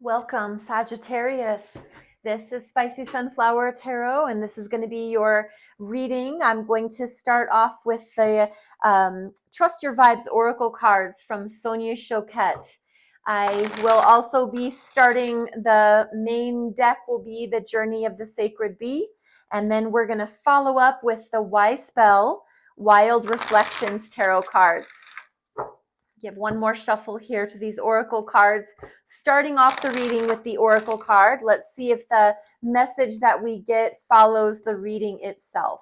Welcome, Sagittarius. This is Spicy Sunflower Tarot, and this is going to be your reading. I'm going to start off with the Trust Your Vibes Oracle cards from Sonia Choquette. I will also be starting the main deck will be the Journey of the Sacred Bee, and then we're going to follow up with the Y Spell Wild Reflections Tarot cards. Give one more shuffle here to these oracle cards. Starting off the reading with the oracle card, let's see if the message that we get follows the reading itself.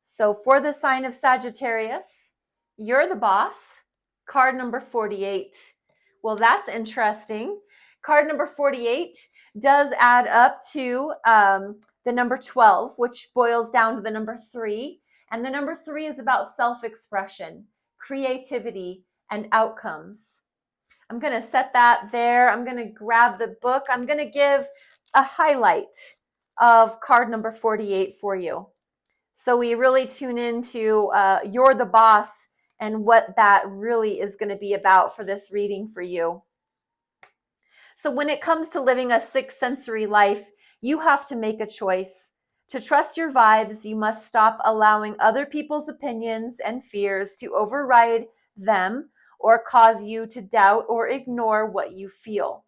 So for the sign of Sagittarius, you're the boss. Card number 48. Well, that's interesting. Card number 48 does add up to the number 12, which boils down to the number 3. And the number 3 is about self-expression, creativity, and outcomes. I'm going to set that there. I'm going to grab the book. I'm going to give a highlight of card number 48 for you. So we really tune into You're the Boss and what that really is going to be about for this reading for you. So when it comes to living a sixth sensory life, you have to make a choice. To trust your vibes, you must stop allowing other people's opinions and fears to override them or cause you to doubt or ignore what you feel.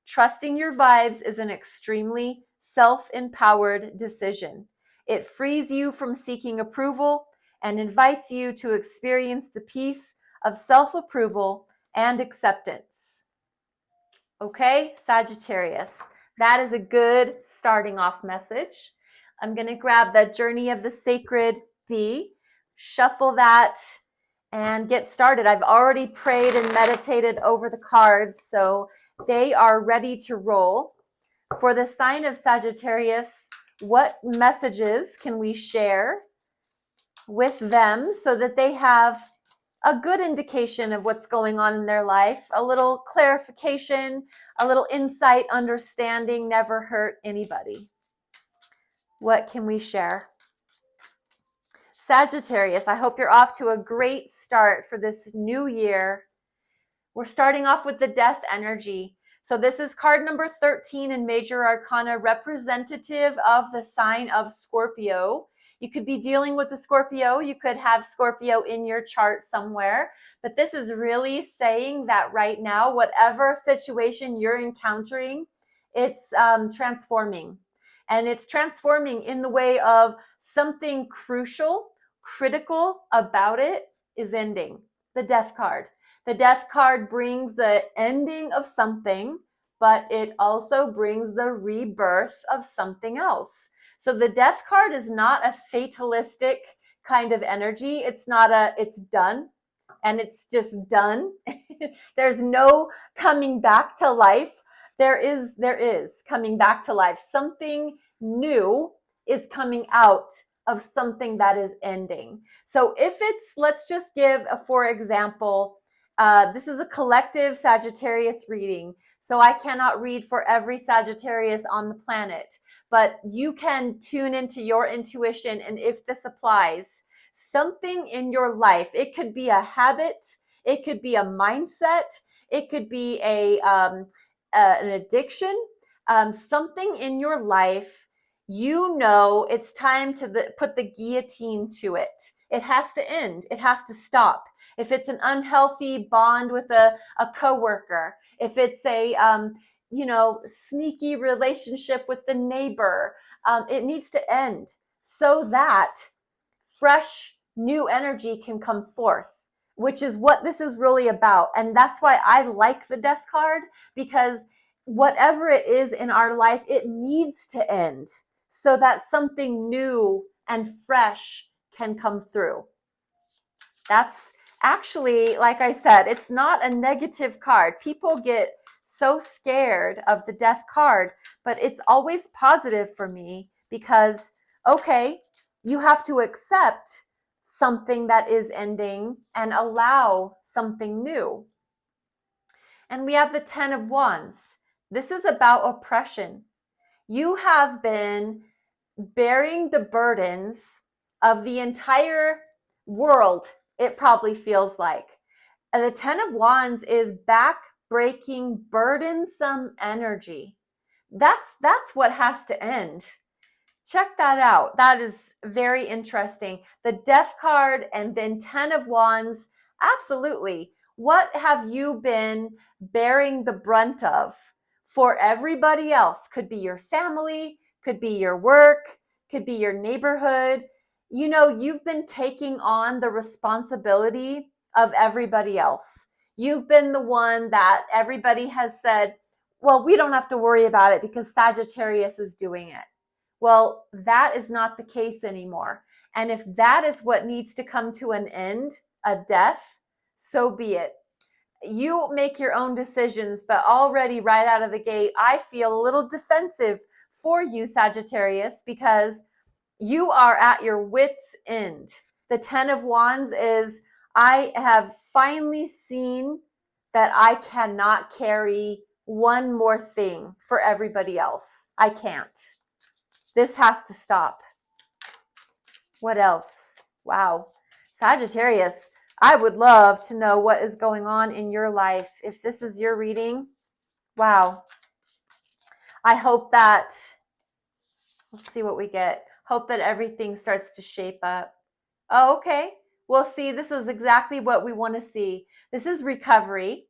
Trusting your vibes is an extremely self-empowered decision. It frees you from seeking approval and invites you to experience the peace of self-approval and acceptance. Okay, Sagittarius, that is a good starting off message. I'm going to grab the Journey of the Sacred Bee, shuffle that, and get started. I've already prayed and meditated over the cards, so they are ready to roll. For the sign of Sagittarius, what messages can we share with them so that they have a good indication of what's going on in their life, a little clarification, a little insight, understanding never hurt anybody. What can we share? Sagittarius, I hope you're off to a great start for this new year. We're starting off with the death energy. So this is card number 13 in Major Arcana, representative of the sign of Scorpio. You could be dealing with the Scorpio. You could have Scorpio in your chart somewhere. But this is really saying that right now, whatever situation you're encountering, it's transforming. And it's transforming in the way of something crucial, critical about it is ending. The death card. The death card brings the ending of something, but it also brings the rebirth of something else. So the death card is not a fatalistic kind of energy. It's not it's done and it's just done. There's no coming back to life. There is coming back to life. Something new is coming out of something that is ending. So if it's, let's just give for example, this is a collective Sagittarius reading. So I cannot read for every Sagittarius on the planet, but you can tune into your intuition. And if this applies, something in your life, it could be a habit, it could be a mindset, it could be an addiction, something in your life, you know it's time to put the guillotine to it. It has to end. It has to stop. If it's an unhealthy bond with a coworker, if it's a sneaky relationship with the neighbor, it needs to end so that fresh new energy can come forth, which is what this is really about. And that's why I like the death card, because whatever it is in our life, it needs to end so that something new and fresh can come through. That's actually, like I said, it's not a negative card. People get so scared of the death card, but it's always positive for me because, okay, you have to accept something that is ending and allow something new. And we have the 10 of Wands. This is about oppression. You have been bearing the burdens of the entire world, it probably feels like. And the 10 of Wands is back breaking, burdensome energy. That's what has to end. Check that out. That is very interesting. The Death card and then 10 of Wands. Absolutely. What have you been bearing the brunt of for everybody else? Could be your family, could be your work, could be your neighborhood. You know, you've been taking on the responsibility of everybody else. You've been the one that everybody has said, well, we don't have to worry about it because Sagittarius is doing it. Well, that is not the case anymore. And if that is what needs to come to an end, a death, so be it. You make your own decisions, but already right out of the gate, I feel a little defensive for you, Sagittarius, because you are at your wit's end. The 10 of Wands is, I have finally seen that I cannot carry one more thing for everybody else. I can't. This has to stop. What else? Wow. Sagittarius, I would love to know what is going on in your life. If this is your reading, wow. I hope that, let's see what we get. Hope that everything starts to shape up. Oh, okay. Well, see, this is exactly what we want to see. This is recovery.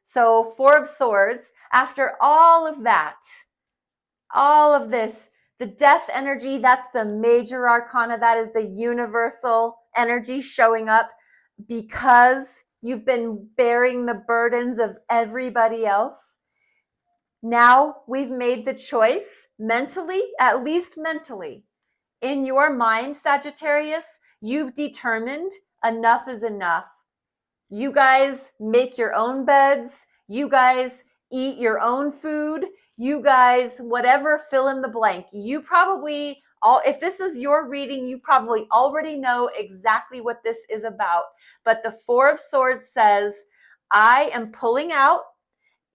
So 4 of Swords, after all of that, all of this, the death energy, that's the major arcana. That is the universal energy showing up because you've been bearing the burdens of everybody else. Now we've made the choice mentally, at least mentally, in your mind, Sagittarius, you've determined enough is enough. You guys make your own beds. You guys eat your own food. You guys, whatever, fill in the blank. You probably, if this is your reading, you probably already know exactly what this is about. But the 4 of Swords says, I am pulling out.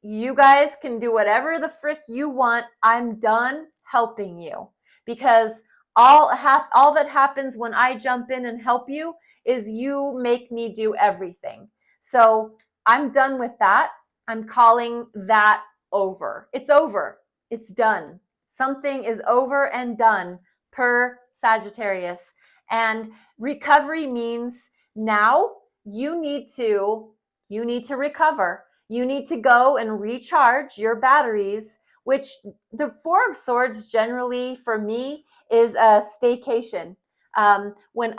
You guys can do whatever the frick you want. I'm done helping you. Because all that happens when I jump in and help you is you make me do everything. So I'm done with that. I'm calling that over. It's over. It's done. Something is over and done per Sagittarius. And recovery means now you need to recover. You need to go and recharge your batteries, which the 4 of Swords generally for me is a staycation. When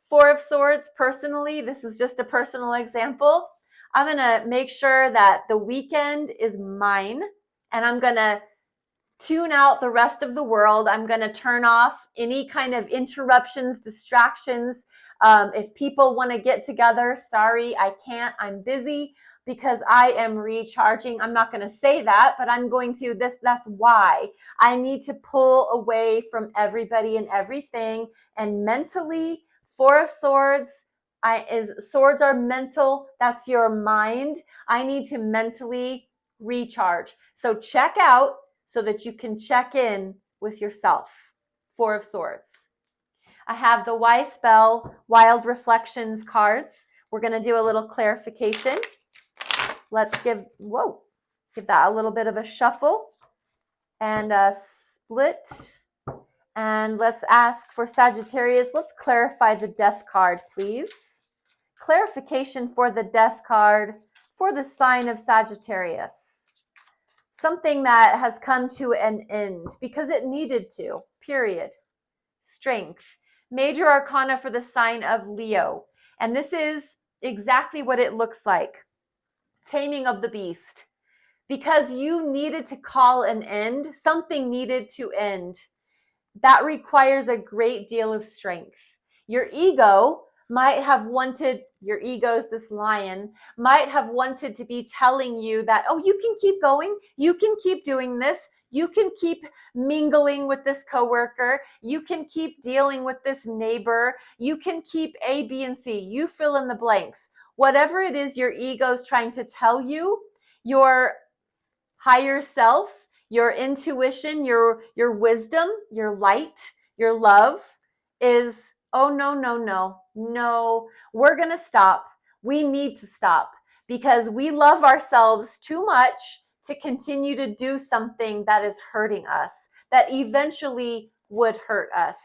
4 of Swords personally, this is just a personal example, I'm going to make sure that the weekend is mine and I'm going to tune out the rest of the world. I'm going to turn off any kind of interruptions, distractions. If people want to get together, sorry, I can't. I'm busy because I am recharging. I'm not going to say that, but I'm going to. That's why I need to pull away from everybody and everything. And mentally, 4 of Swords, swords are mental. That's your mind. I need to mentally recharge. So check out so that you can check in with yourself. 4 of Swords. I have the Wise Spell Wild Reflections cards. We're going to do a little clarification. Let's give that a little bit of a shuffle and a split. And let's ask for Sagittarius. Let's clarify the Death card, please. Clarification for the Death card for the sign of Sagittarius. Something that has come to an end because it needed to, period. Strength. Major arcana for the sign of Leo. And this is exactly what it looks like. Taming of the beast. Because you needed to call an end, something needed to end. That requires a great deal of strength. Your ego might have wanted, your ego's this lion, might have wanted to be telling you that, oh, you can keep going, you can keep doing this, you can keep mingling with this coworker, you can keep dealing with this neighbor, you can keep A, B, and C, you fill in the blanks. Whatever it is your ego's trying to tell you, your higher self, your intuition, your wisdom, your light, your love is, oh, no, we're going to stop. We need to stop because we love ourselves too much to continue to do something that is hurting us, that eventually would hurt us.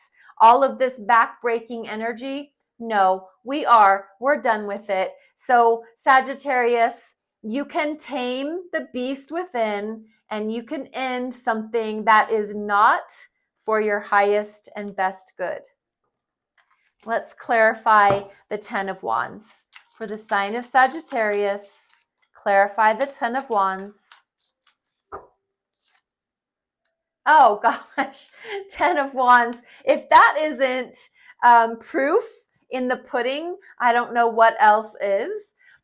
All of this back-breaking energy, no, we're done with it. So Sagittarius, you can tame the beast within, and you can end something that is not for your highest and best good. Let's clarify the Ten of Wands. For the sign of Sagittarius, clarify the Ten of Wands. Oh gosh, Ten of Wands. If that isn't proof in the pudding, I don't know what else is.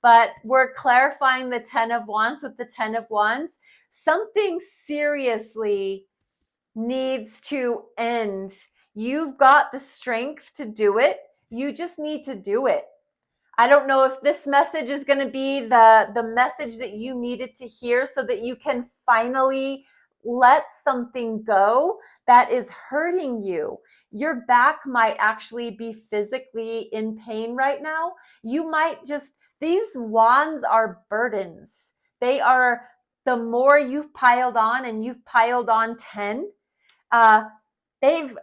But we're clarifying the Ten of Wands with the Ten of Wands. Something seriously needs to end. You've got the strength to do it. You just need to do it. I don't know if this message is going to be the message that you needed to hear so that you can finally let something go that is hurting you. Your back might actually be physically in pain right now. You might just, these wands are burdens. They are, the more you've piled on, and you've piled on 10,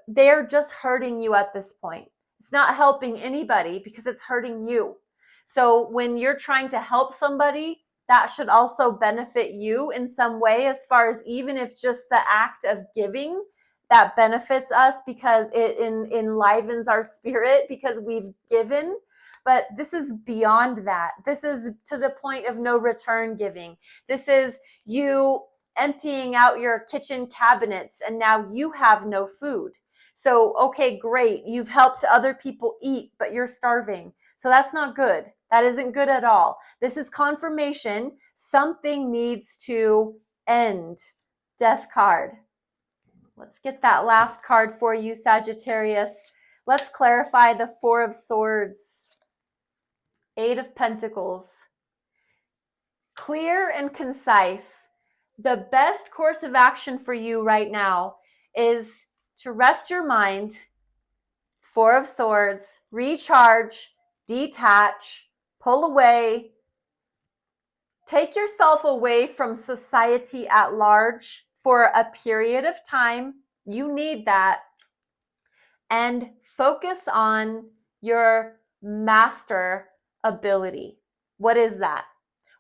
they're just hurting you at this point. It's not helping anybody because it's hurting you. So when you're trying to help somebody, that should also benefit you in some way, as far as even if just the act of giving, that benefits us because it enlivens our spirit because we've given. But this is beyond that. This is to the point of no return giving. This is you emptying out your kitchen cabinets and now you have no food. So, okay, great. You've helped other people eat, but you're starving. So that's not good. That isn't good at all. This is confirmation. Something needs to end. Death card. Let's get that last card for you, Sagittarius. Let's clarify the Four of Swords. Eight of Pentacles. Clear and concise. The best course of action for you right now is to rest your mind. Four of Swords. Recharge. Detach. Pull away. Take yourself away from society at large for a period of time. You need that. And focus on your master ability. What is that?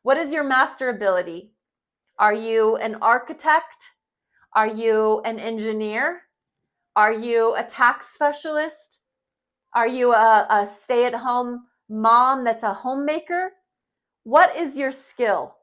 What is your master ability? Are you an architect? Are you an engineer? Are you a tax specialist? Are you a stay-at-home mom that's a homemaker? What is your skill?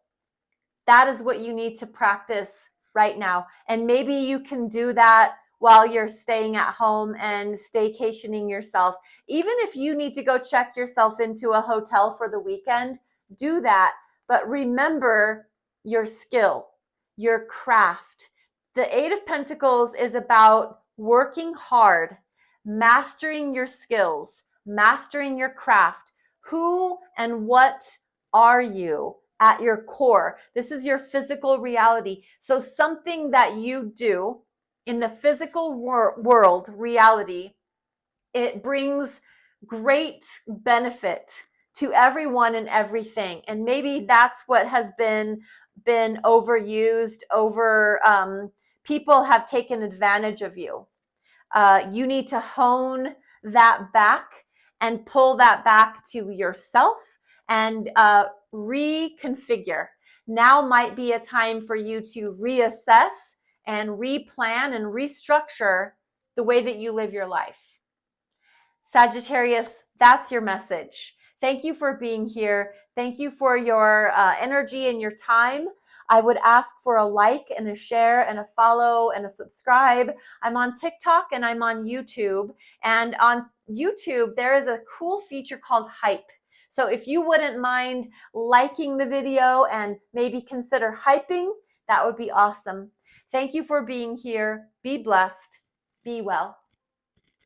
That is what you need to practice right now. And maybe you can do that while you're staying at home and staycationing yourself. Even if you need to go check yourself into a hotel for the weekend, do that. But remember your skill, your craft. The Eight of Pentacles is about working hard, mastering your skills, mastering your craft. Who and what are you at your core? This is your physical reality. So something that you do in the physical world, reality, it brings great benefit to everyone and everything. And maybe that's what has been overused, people have taken advantage of you. You need to hone that back and pull that back to yourself and reconfigure. Now might be a time for you to reassess and replan and restructure the way that you live your life. Sagittarius, that's your message. Thank you for being here. Thank you for your energy and your time. I would ask for a like and a share and a follow and a subscribe. I'm on TikTok and I'm on YouTube. And on YouTube, there is a cool feature called Hype. So if you wouldn't mind liking the video and maybe consider hyping, that would be awesome. Thank you for being here. Be blessed. Be well.